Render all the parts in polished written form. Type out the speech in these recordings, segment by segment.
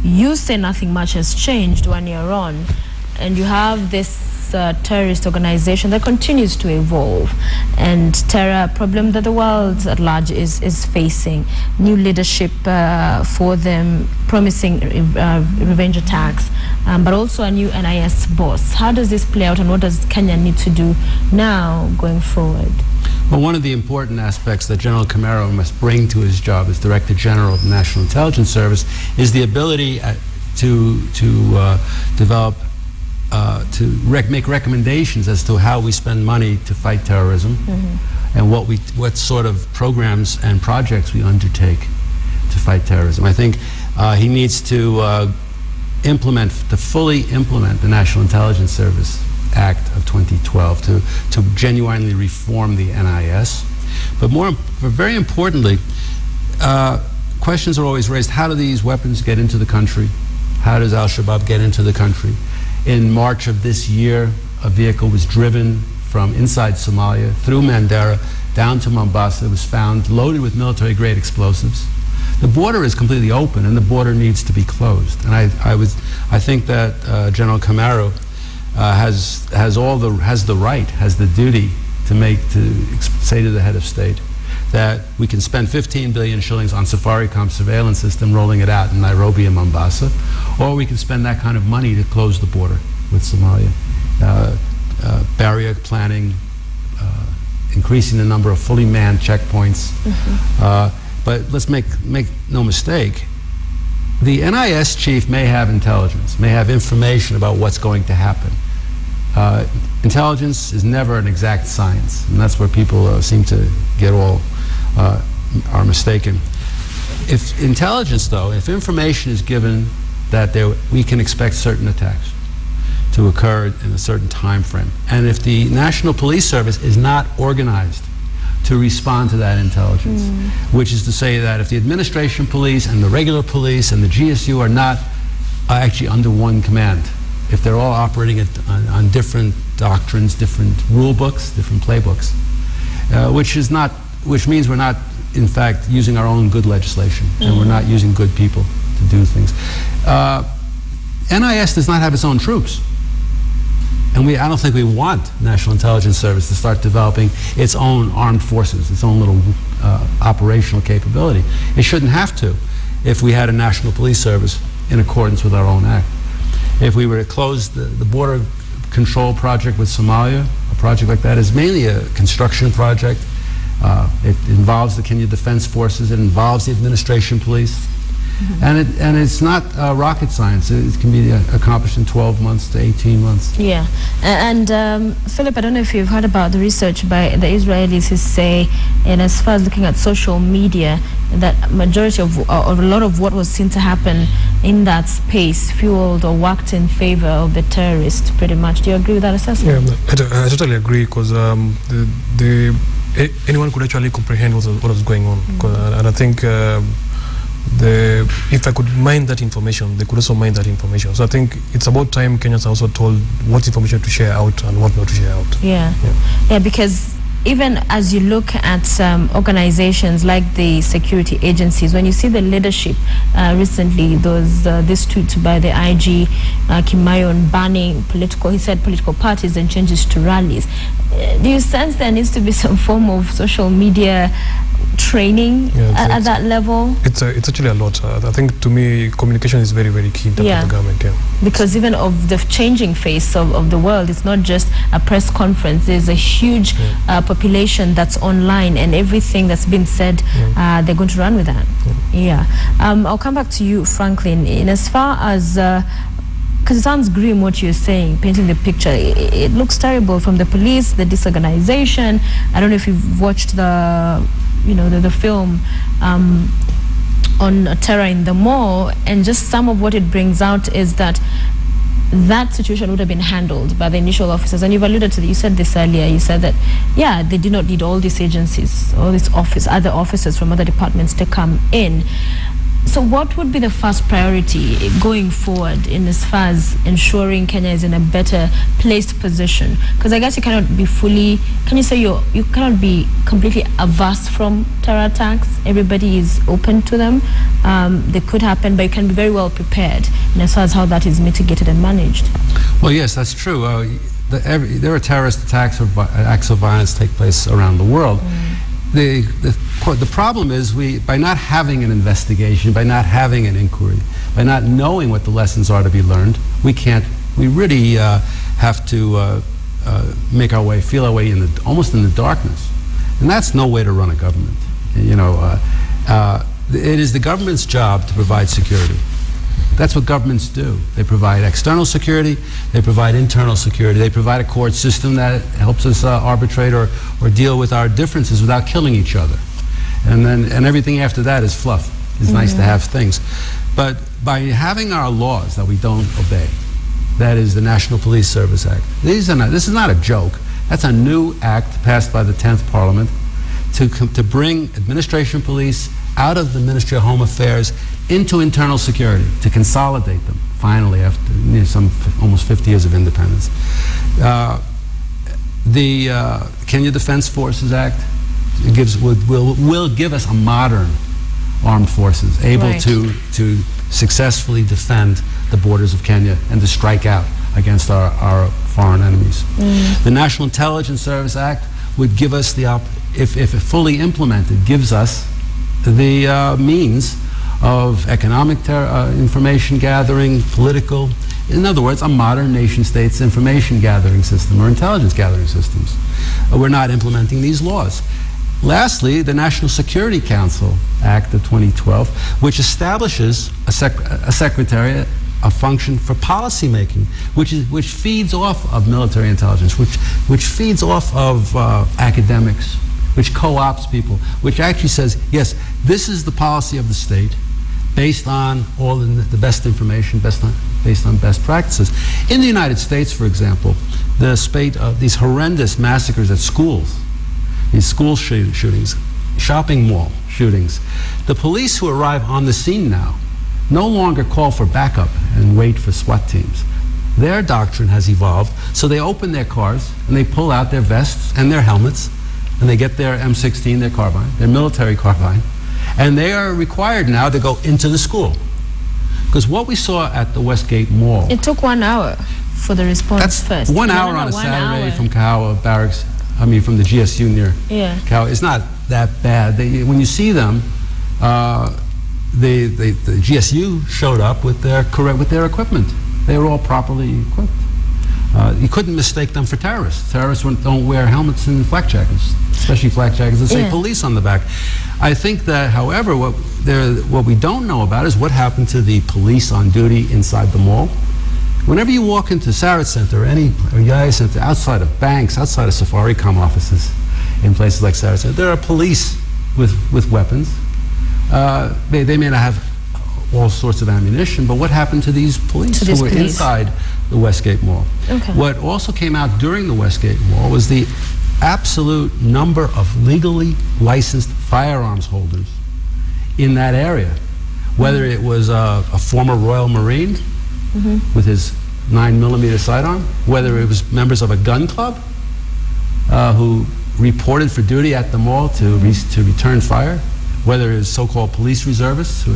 you say nothing much has changed 1 year on, and you have this terrorist organization that continues to evolve, and terror problem that the world at large is facing. New leadership for them, promising revenge attacks, but also a new NIS boss. How does this play out, and what does Kenya need to do now going forward? Well, one of the important aspects that General Camaro must bring to his job as Director General of the National Intelligence Service is the ability to develop, make recommendations as to how we spend money to fight terrorism, and what sort of programs and projects we undertake to fight terrorism. I think he needs to fully implement the National Intelligence Service Act of 2012 to genuinely reform the NIS. But very importantly, questions are always raised: how do these weapons get into the country? How does Al-Shabaab get into the country? In March of this year, a vehicle was driven from inside Somalia through Mandera down to Mombasa. It was found loaded with military-grade explosives. The border is completely open, and the border needs to be closed. And I think that General Camaro has the duty to say to the head of state that we can spend 15 billion shillings on Safaricom surveillance system, rolling it out in Nairobi and Mombasa, or we can spend that kind of money to close the border with Somalia. Barrier planning, increasing the number of fully manned checkpoints. But let's make no mistake, the NIS chief may have intelligence, may have information about what's going to happen. Intelligence is never an exact science, and that's where people seem to get are mistaken. If intelligence, though, if information is given that we can expect certain attacks to occur in a certain time frame, and if the National Police Service is not organized to respond to that intelligence, which is to say that if the administration police and the regular police and the GSU are not actually under one command, if they're all operating on different doctrines, different rule books, different playbooks, which means we're not, in fact, using our own good legislation, and we're not using good people to do things. NIS does not have its own troops. And I don't think we want National Intelligence Service to start developing its own armed forces, its own little operational capability. It shouldn't have to if we had a National Police Service in accordance with our own act. If we were to close the border control project with Somalia, a project like that is mainly a construction project. It involves the Kenya Defense Forces, it involves the administration police. And it's not rocket science. It can be accomplished in 12 months to 18 months. Yeah. And Philip, I don't know if you've heard about the research by the Israelis who say, and as far as looking at social media, that majority of a lot of what was seen to happen in that space fueled or worked in favor of the terrorists, pretty much. Do you agree with that assessment? Yeah, I totally agree, because anyone could actually comprehend what was going on. And I think if I could mine that information, they could also mine that information. So I think it's about time Kenyans are also told what information to share out and what not to share out. Yeah, because even as you look at organizations like the security agencies, when you see the leadership recently, this tweet by the IG, Kimayon, banning political parties and changes to rallies. Do you sense there needs to be some form of social media training at that level? It's actually a lot. I think, to me, communication is very, very key in terms of the government. Because even of the changing face of the world, it's not just a press conference. There's a huge population that's online, and everything that's been said, they're going to run with that. I'll come back to you, Franklin. In as far as because it sounds grim what you're saying, painting the picture. It looks terrible, from the police, the disorganization. I don't know if you've watched the film on terror in the mall, and just some of what it brings out is that situation would have been handled by the initial officers. And you've alluded to you said this earlier. You said that they did not need all these agencies, all these other officers from other departments to come in. So what would be the first priority going forward in as far as ensuring Kenya is in a better placed position? Because I guess you cannot be fully, can you say you cannot be completely averse from terror attacks? Everybody is open to them. They could happen, but you can be very well prepared in as far as how that is mitigated and managed. Well, yes, that's true. There are terrorist attacks or acts of violence take place around the world. The problem is by not having an investigation, by not having an inquiry, by not knowing what the lessons are to be learned, we really have to make our way, feel our way almost in the darkness. And that's no way to run a government. You know, it is the government's job to provide security. That's what governments do. They provide external security, they provide internal security, they provide a court system that helps us arbitrate or deal with our differences without killing each other. And everything after that is fluff. It's nice to have things. But by having our laws that we don't obey, that is the National Police Service Act. This is not a joke. That's a new act passed by the 10th Parliament to bring administration police out of the Ministry of Home Affairs into internal security, to consolidate them, finally, after almost 50 years of independence. The Kenya Defense Forces Act will give us a modern armed forces, able to successfully defend the borders of Kenya and to strike out against our foreign enemies. The National Intelligence Service Act would give us if fully implemented, gives us the means of economic information gathering, political, in other words, a modern nation state's information gathering system or intelligence gathering systems. We're not implementing these laws. Lastly, the National Security Council Act of 2012, which establishes a secretariat, a function for policy making, which feeds off of military intelligence, which feeds off of academics, which co-ops people, which actually says, yes, this is the policy of the state based on all the best information, based on best practices. In the United States, for example, the spate of these horrendous massacres at schools, these school shootings, shopping mall shootings, the police who arrive on the scene now no longer call for backup and wait for SWAT teams. Their doctrine has evolved, so they open their cars and they pull out their vests and their helmets and they get their M16, their carbine, their military carbine, and they are required now to go into the school. Because what we saw at the Westgate Mall... It took 1 hour for the response that's first. 1 hour on a Saturday from Kahawa Barracks, from the GSU near Kahawa. It's not that bad. When you see them, the GSU showed up with their equipment. They were all properly equipped. You couldn't mistake them for terrorists. Terrorists don't wear helmets and flak jackets, especially flak jackets that say police on the back. I think that, however, what we don't know about is what happened to the police on duty inside the mall. Whenever you walk into Sarat Center or Yaya Center, outside of banks, outside of Safaricom offices, in places like Sarat Center, there are police with weapons. They may not have all sorts of ammunition, but what happened to these police who were inside the Westgate Mall? What also came out during the Westgate Mall was the absolute number of legally licensed firearms holders in that area. Whether it was a former Royal Marine with his 9mm sidearm, whether it was members of a gun club who reported for duty at the mall to return fire, whether it's so-called police reservists.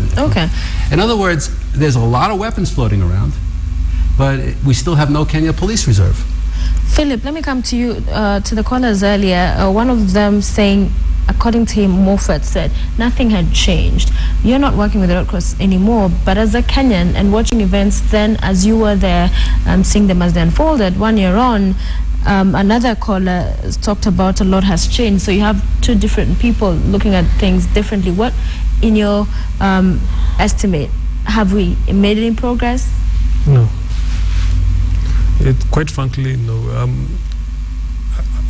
In other words, there's a lot of weapons floating around, but we still have no Kenya Police Reserve. Philip, let me come to you, to the callers earlier. One of them saying, according to him, Moffat said, nothing had changed. You're not working with the Red Cross anymore, but as a Kenyan and watching events then as you were there, seeing them as they unfolded, 1 year on, another caller talked about a lot has changed. So you have two different people looking at things differently. What, in your estimate, have we made any progress? No. Quite frankly, no.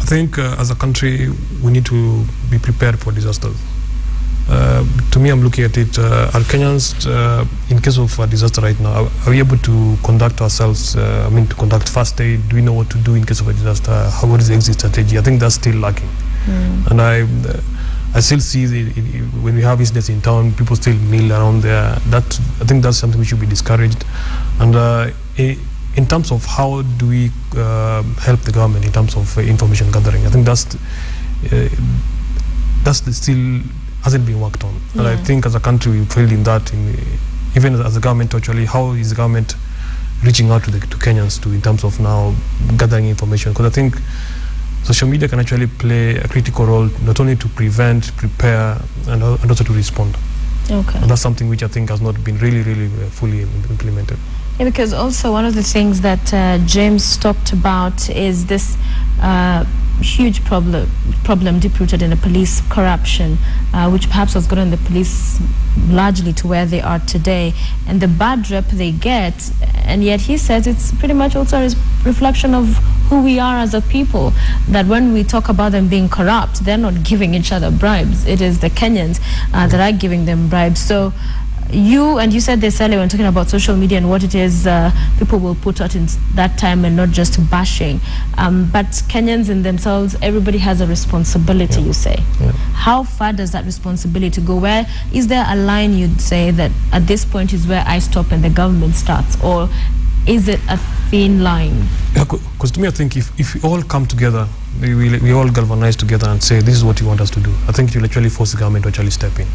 I think as a country, we need to be prepared for disasters. To me, I'm looking at it, are Kenyans, in case of a disaster right now, are we able to conduct ourselves, to conduct first aid? Do we know what to do in case of a disaster? What is the exit strategy? I think that's still lacking. And I I still see when we have incidents in town, people still kneel around there. I think that's something we should be discouraged. And in terms of how do we help the government in terms of information gathering, I think that's still hasn't been worked on. And I think as a country we failed in that. Even as a government, actually, how is the government reaching out to Kenyans in terms of now gathering information? Because I think social media can actually play a critical role, not only to prevent, prepare, and also to respond. Okay. And that's something which I think has not been really fully implemented. Yeah, because also one of the things that James talked about is this huge problem deep-rooted in the police corruption, which perhaps has gotten the police largely to where they are today, and the bad rep they get, and yet he says it's pretty much also a reflection of who we are as a people, that when we talk about them being corrupt, they're not giving each other bribes. It is the Kenyans that are giving them bribes. So you said this earlier when talking about social media and what it is people will put out in that time, and not just bashing, but Kenyans in themselves, everybody has a responsibility, you say. How far does that responsibility go? Where is there a line you'd say that at this point is where I stop and the government starts, or is it a thin line? Because to me, I think if we all come together, we all galvanize together and say this is what you want us to do, I think it will actually force the government to actually step in.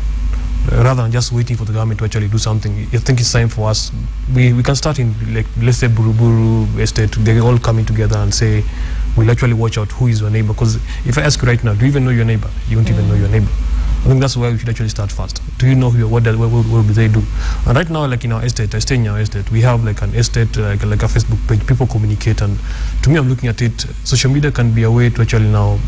Rather than just waiting for the government to actually do something, I think it's time for us. We can start in, like, let's say Buruburu Estate. They all coming together and say, we'll actually watch out who is your neighbor. Because if I ask you right now, do you even know your neighbor? You won't even know your neighbor. I think that's why we should actually start first. Do you know what will they do? And right now, like in our estate, I stay in our estate, we have like an estate, like a Facebook page, people communicate. And to me, I'm looking at it, social media can be a way to actually now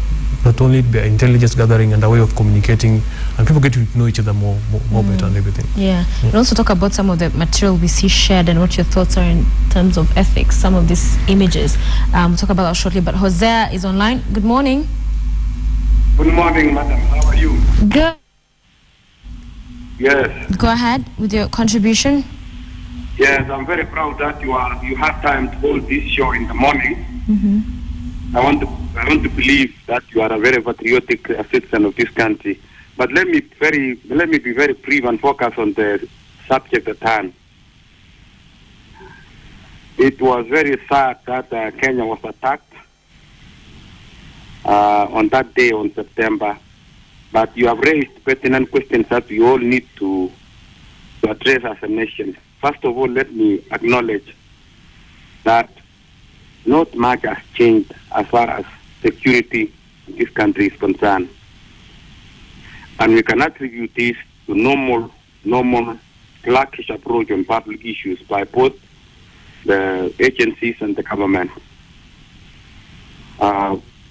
not only be intelligence gathering and a way of communicating, and people get to know each other more better and everything. Yeah. And also talk about some of the material we see shared and what your thoughts are in terms of ethics, some of these images. We'll talk about that shortly. But Hosea is online. Good morning. Good morning, madam. How are you? Good. Yes. Go ahead with your contribution. Yes, I'm very proud that you have time to hold this show in the morning. I want to believe that you are a very patriotic citizen of this country. But let me be very brief and focus on the subject at hand. It was very sad that Kenya was attacked on that day on September. But you have raised pertinent questions that we all need to address as a nation. First of all, let me acknowledge that not much has changed as far as security in this country is concerned. And we can attribute this to normal sluggish approach on public issues by both the agencies and the government.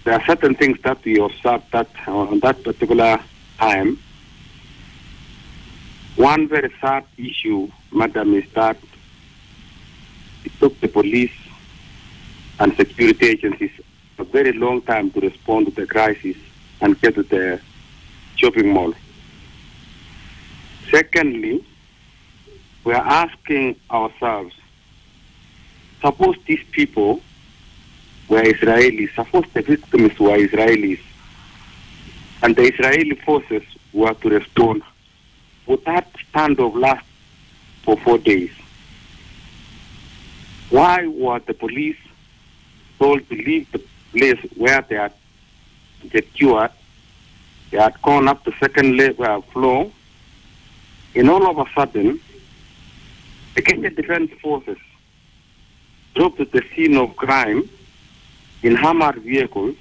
There are certain things that we observed that on that particular time. One very sad issue, madam, is that it took the police and security agencies a very long time to respond to the crisis and get to the shopping mall. Secondly, we are asking ourselves, suppose these people were Israelis, suppose the victims were Israelis, and the Israeli forces were to respond, would that standoff last for 4 days? Why were the police told to leave the place where they had secured? They had gone up the second floor, and all of a sudden, the Kenyan Defense Forces drove to the scene of crime in armored vehicles.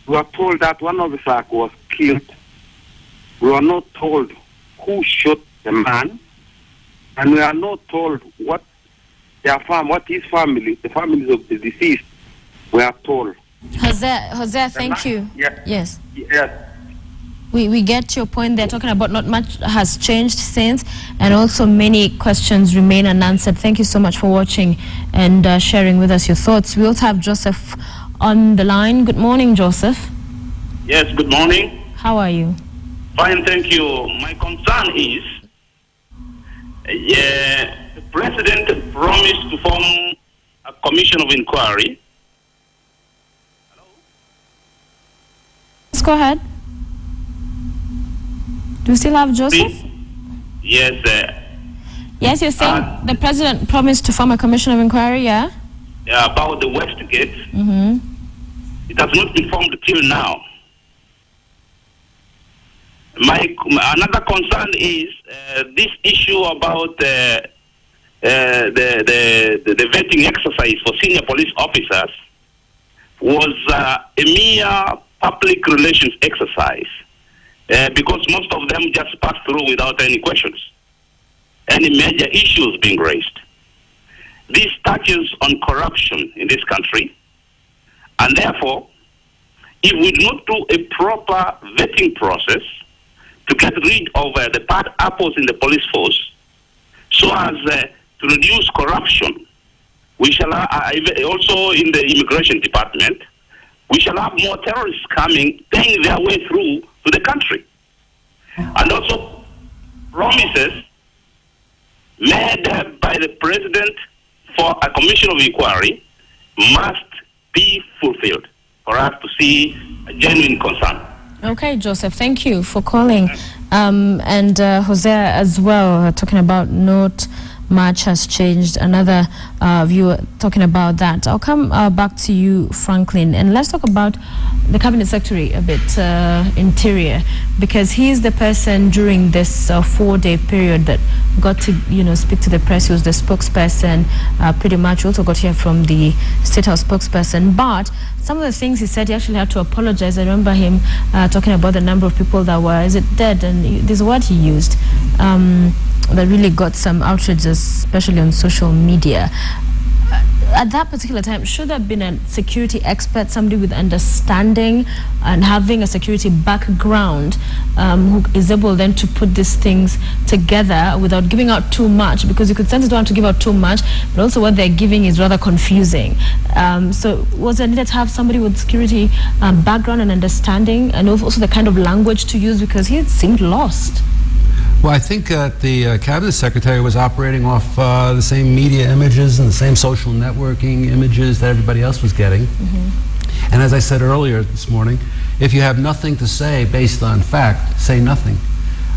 We were told that one officer was killed. We were not told who shot the man, and we are not told what his family, the families of the deceased, were told. Hosea, thank you. Yes. We get your point. They're talking about not much has changed since, and also many questions remain unanswered. Thank you so much for watching and sharing with us your thoughts. We also have Joseph on the line. Good morning, Joseph. Yes, good morning. How are you? Fine, thank you. My concern is the president promised to form a commission of inquiry. Let's go ahead. Do we still have Joseph? Yes. Yes, you're saying the president promised to form a commission of inquiry, yeah? About the Westgate. Mm-hmm. It has not been formed till now. Another concern is this issue about the vetting exercise for senior police officers was a mere public relations exercise because most of them just passed through without any questions, any major issues being raised. This touches on corruption in this country, and therefore, if we do not do a proper vetting process to get rid of the bad apples in the police force, so as to reduce corruption, we shall also in the immigration department, we shall have more terrorists coming, paying their way through to the country. And also promises made by the president for a commission of inquiry must be fulfilled for us to see a genuine concern. Okay, Joseph, thank you for calling. And Jose as well, talking about not much has changed. Another viewer talking about that. I'll come back to you, Franklin, and let's talk about the Cabinet Secretary a bit, Interior, because he is the person during this 4-day period that got to, speak to the press. He was the spokesperson, pretty much. We also got to hear from the State House spokesperson, but some of the things he said, he actually had to apologize. I remember him talking about the number of people that were, dead? And there's a word he used that really got some outrage, especially on social media. At that particular time, should there have been a security expert, somebody with understanding and having a security background who is able then to put these things together without giving out too much, because you could sense they don't want to give out too much, but also what they're giving is rather confusing. So was there needed to have somebody with security background and understanding, and also the kind of language to use, because he seemed lost? Well, I think the Cabinet Secretary was operating off the same media images and the same social networking images that everybody else was getting. Mm-hmm. And as I said earlier this morning, if you have nothing to say based on fact, say nothing.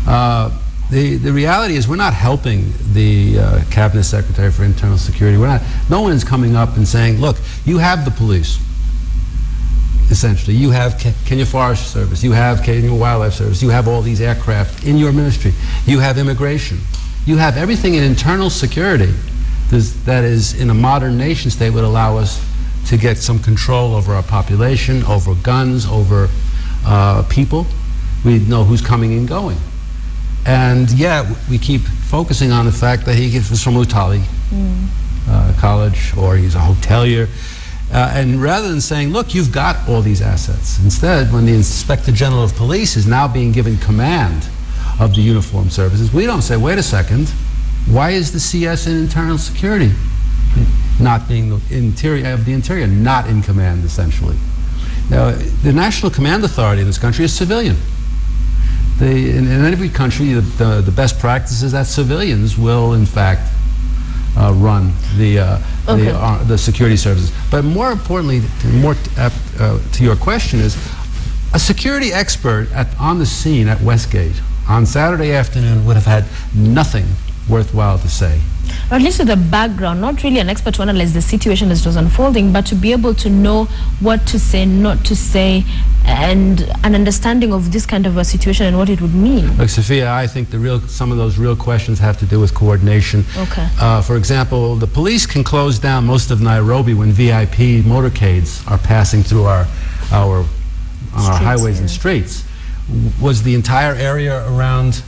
The reality is we're not helping the Cabinet Secretary for Internal Security. No one's coming up and saying, look, you have the police. Essentially, you have Kenya Forest Service, you have Kenya Wildlife Service, you have all these aircraft in your ministry, you have immigration, you have everything in internal security that is in a modern nation state would allow us to get some control over our population, over guns, over people. We know who's coming and going. And yeah, we keep focusing on the fact that he was from Utali College, or he's a hotelier. And rather than saying, look, you've got all these assets, instead, when the Inspector General of Police is now being given command of the uniformed services, we don't say, wait a second, why is the CS in internal security not being the interior not in command, essentially? Now, the National Command Authority in this country is civilian. In every country, the best practice is that civilians will, in fact, run the security services. But more importantly, to your question, is a security expert on the scene at Westgate on Saturday afternoon would have had nothing worthwhile to say. Or at least with a background, not really an expert to analyze the situation as it was unfolding, but to be able to know what to say, not to say, and an understanding of this kind of a situation and what it would mean. Look, Sophia, I think some of those real questions have to do with coordination. Okay. For example, the police can close down most of Nairobi when VIP motorcades are passing through our highways and streets. Was the entire area around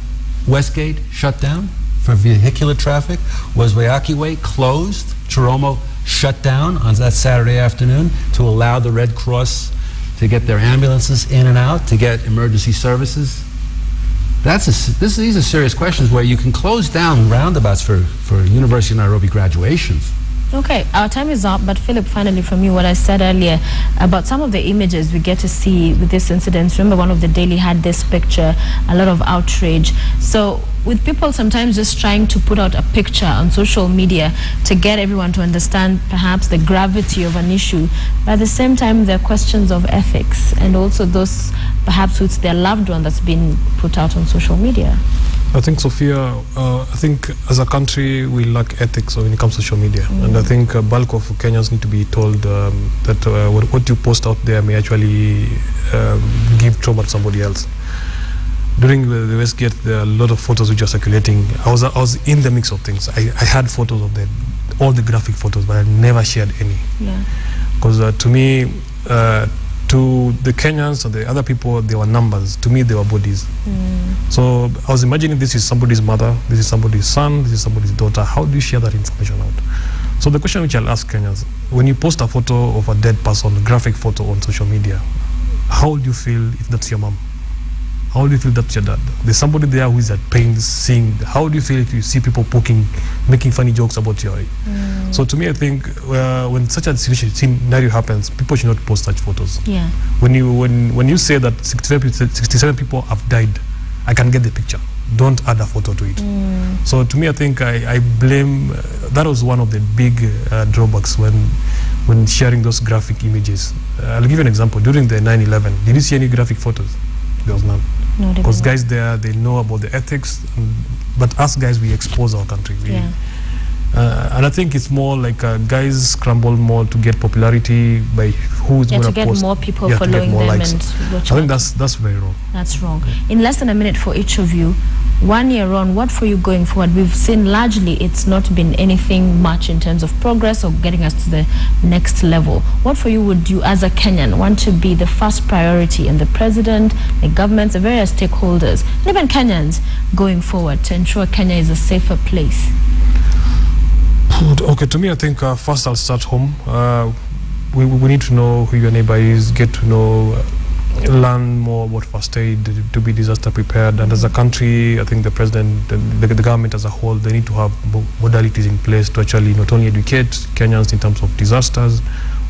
Westgate shut down for vehicular traffic? Was Waiaki Way closed? Chiromo shut down on that Saturday afternoon to allow the Red Cross to get their ambulances in and out, to get emergency services? These are serious questions where you can close down roundabouts for University of Nairobi graduations. Okay, our time is up, but Philip, finally from you, what I said earlier about some of the images we get to see with this incident. Remember, one of the Daily had this picture, a lot of outrage. So with people sometimes just trying to put out a picture on social media to get everyone to understand perhaps the gravity of an issue, but at the same time there are questions of ethics and also those perhaps with their loved one that's been put out on social media. I think, Sophia, I think as a country we lack ethics when it comes to social media, and I think a bulk of Kenyans need to be told that what you post out there may actually give trauma to somebody else. During the Westgate, there are a lot of photos which are circulating. I was in the mix of things. I had photos of all the graphic photos, but I never shared any. Because to me, to the Kenyans and the other people, they were numbers. To me, they were bodies. So I was imagining this is somebody's mother, this is somebody's son, this is somebody's daughter. How do you share that information out? So the question which I'll ask Kenyans, when you post a photo of a dead person, a graphic photo on social media, how would you feel if that's your mom? How do you feel that's your dad? There's somebody there who is at pain seeing. How do you feel if you see people poking, making funny jokes about you? So to me, I think when such a scenario happens, people should not post such photos. When you say that 67 people have died, I can get the picture. Don't add a photo to it. So to me, I think I blame, that was one of the big drawbacks when sharing those graphic images. I'll give you an example. During the 9/11, did you see any graphic photos? There was none. Because guys there, they know about the ethics, but us guys, we expose our country. And I think it's more like guys scramble more to get popularity by who's going to post. To get more people following them likes. and watching. I think that's very wrong. That's wrong. In less than a minute for each of you, 1 year on, what for you going forward? We've seen largely it's not been anything much in terms of progress or getting us to the next level. What for you would you, as a Kenyan, want to be the first priority in the president, the government, the various stakeholders, and even Kenyans going forward to ensure Kenya is a safer place? Okay, to me, I think first I'll start home. We need to know who your neighbor is, get to know, learn more about first aid, to be disaster prepared. And as a country, I think the president, the government as a whole, they need to have modalities in place to actually not only educate Kenyans in terms of disasters,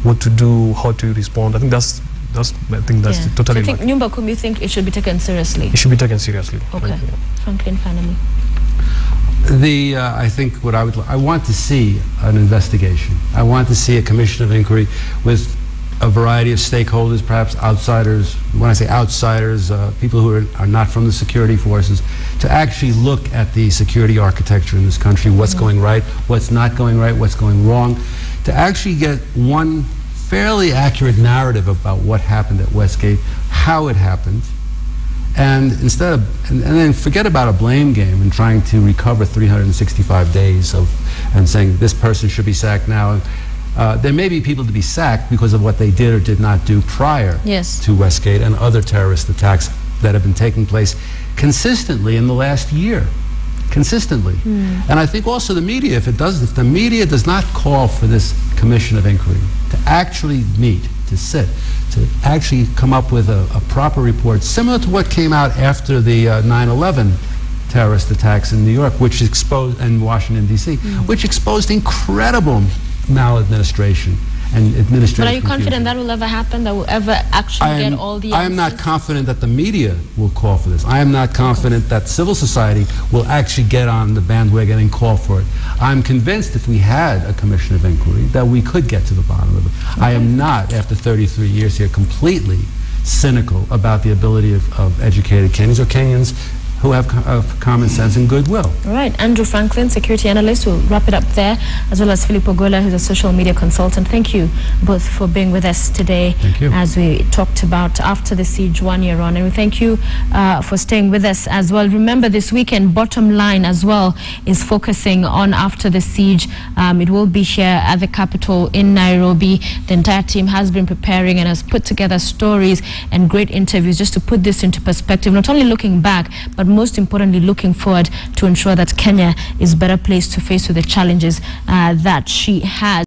what to do, how to respond. I think that's totally right. Nyumba Kumi, you think it should be taken seriously? It should be taken seriously. Okay. Franklin, finally. I think what I want to see an investigation. I want to see a commission of inquiry with a variety of stakeholders, perhaps outsiders. When I say outsiders, people who are not from the security forces, to actually look at the security architecture in this country, what's going right, what's not going right, what's going wrong, to actually get one fairly accurate narrative about what happened at Westgate, how it happened, and then forget about a blame game and trying to recover 365 days and saying this person should be sacked now. There may be people to be sacked because of what they did or did not do prior to Westgate and other terrorist attacks that have been taking place consistently in the last year. Consistently. And I think also the media, if the media does not call for this commission of inquiry to actually meet, to sit, to actually come up with a proper report, similar to what came out after the 9/11 terrorist attacks in New York, which exposed, and Washington, D.C., which exposed incredible maladministration and administrative But are you confusion. confident that will ever happen, that will ever actually get all the answers? I am not confident that the media will call for this. I am not confident that civil society will actually get on the bandwagon and call for it. I'm convinced if we had a commission of inquiry that we could get to the bottom of it. I am not, after 33 years here, completely cynical about the ability of educated Kenyans or Kenyans who have common sense and goodwill. All right, Andrew Franklin, security analyst, will wrap it up there, as well as Philip Ogola, who's a social media consultant. Thank you both for being with us today. Thank you. As we talked about After the Siege 1 year on, and we thank you for staying with us as well. Remember, this weekend, Bottom Line as well is focusing on After the Siege. It will be here at the capital in Nairobi. The entire team has been preparing and has put together stories and great interviews just to put this into perspective, not only looking back, but most importantly looking forward to ensure that Kenya is a better place to face with the challenges that she has.